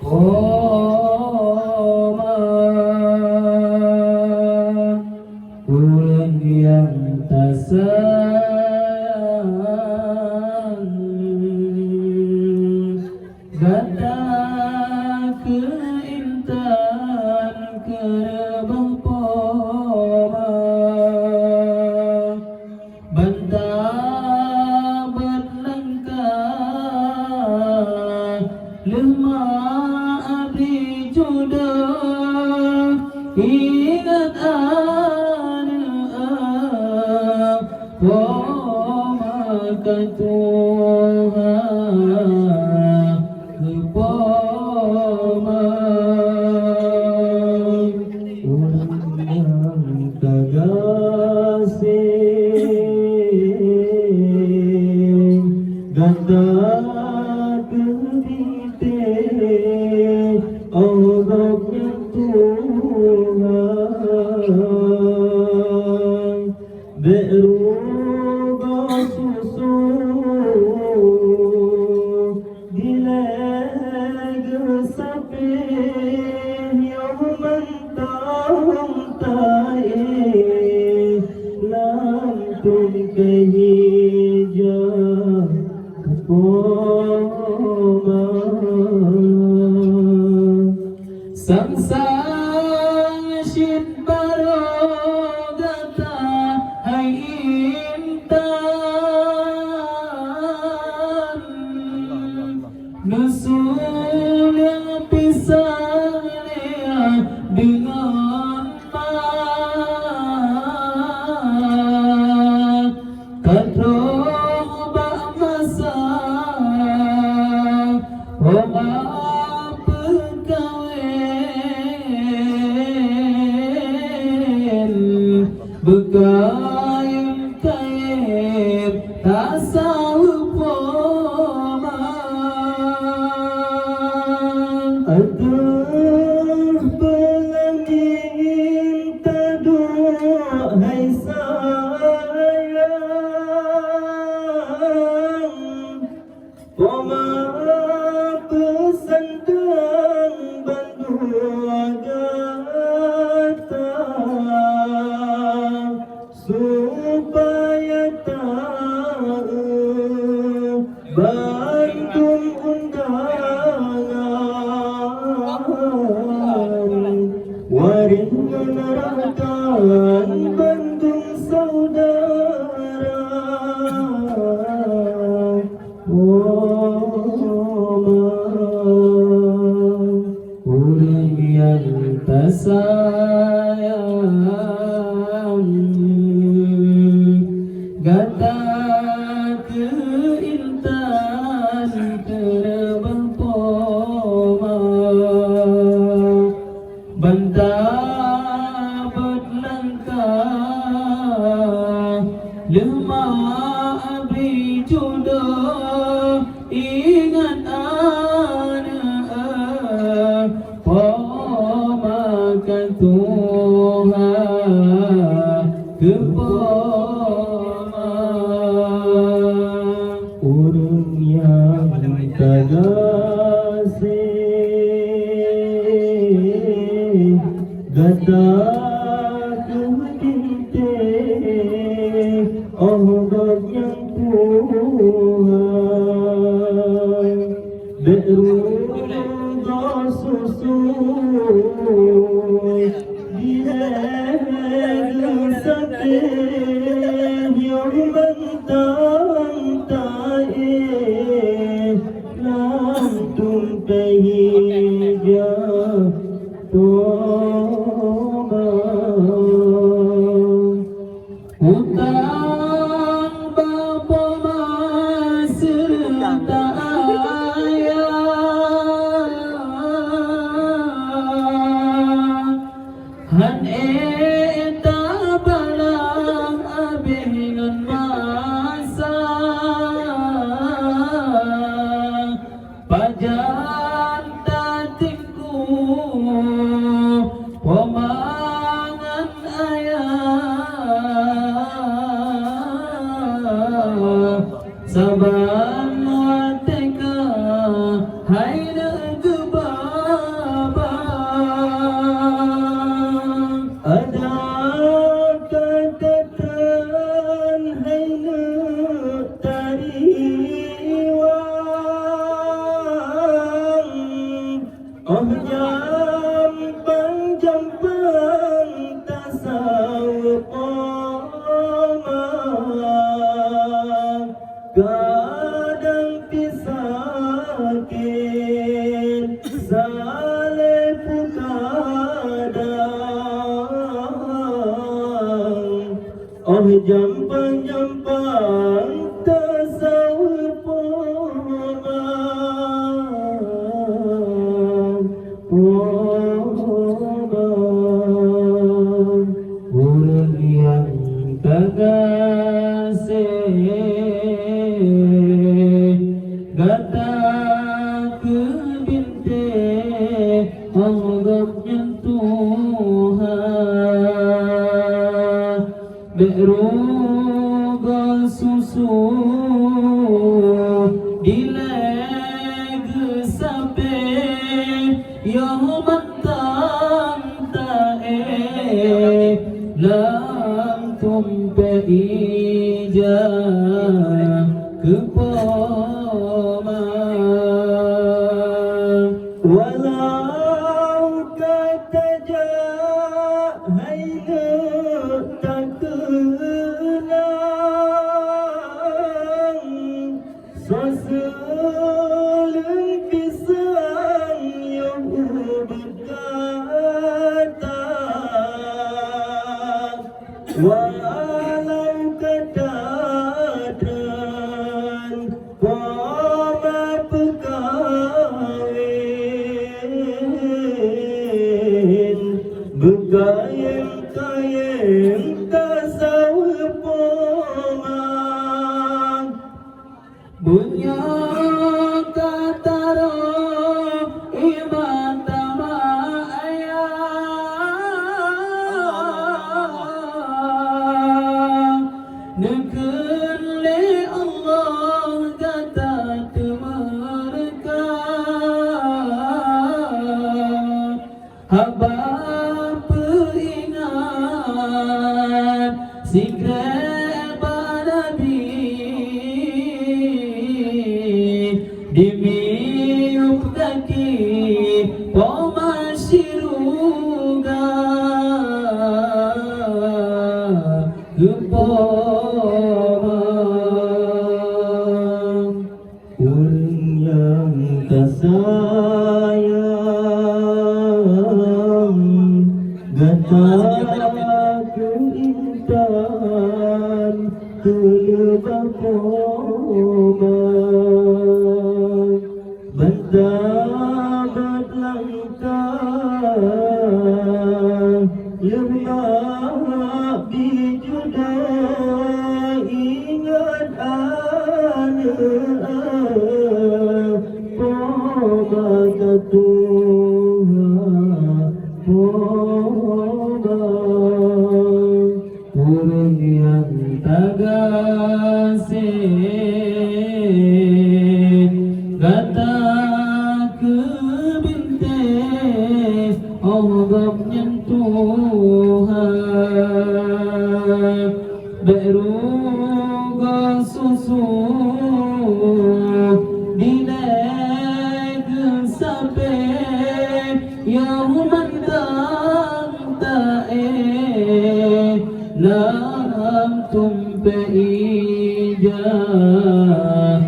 Koma Ulang yang tak sayang Gata keintan kerebang poma Bantah berlangkah lemah abdi jodoh ingat ada pomakan Tuhan kepoma orang yang kagasih ganda kedite Allahnya Tuhan beruga susu dilega sapi yang mentang tae lantung kehijau Poma Sang syid barogata hai intan Nusul yang pisahnya dengan mat Kadroba masa Oma pegawai Bekayun kayib tak sahut poma Aduh pelangin taduk hai sayang Poma pesantang bandu agata supaya tahu Bandung undangan waring menerangkan Bandung saudara orang yang tak sayang gata keintan terbang poma bantah berlangkah lemah abdi jodoh ingat ada pomakan Tuhan kepoma orang yang kagasih gata kedite Allah yang Tuhan beruga susu dilega sakit yang mentang tae lantung kehijau Poma Utang bapa serta ayah Han eta balang abingan masa Pajan tatinku Pomangan ayah Saban wateka hai negeba jampang tasawuqoma kadang pisakin saleh pukadang jampang tasawuqoma orang yang terkasih kata ke binte anggapnya Tuhan beruga susu dileg sampai yaumat lam tumpai ijah kepoma walau kata jahayna tak kenang soseleng pisang yang berkata walau kedadan wama pekawin begayeng-kayeng tasawuqoma bunya katara iman Nekerle Allah kata mereka haba peringat sikre banabi dimiup kaki pomashiruga orang yang tersayang gata keintan kelebak koma berdabat langkah lemah dijudai ingat Poba Tuhan Poba orang yang tagasih kata ke binte anggapnya Tuhan beruga susu dileg sampai yaumat lam tumpai ijah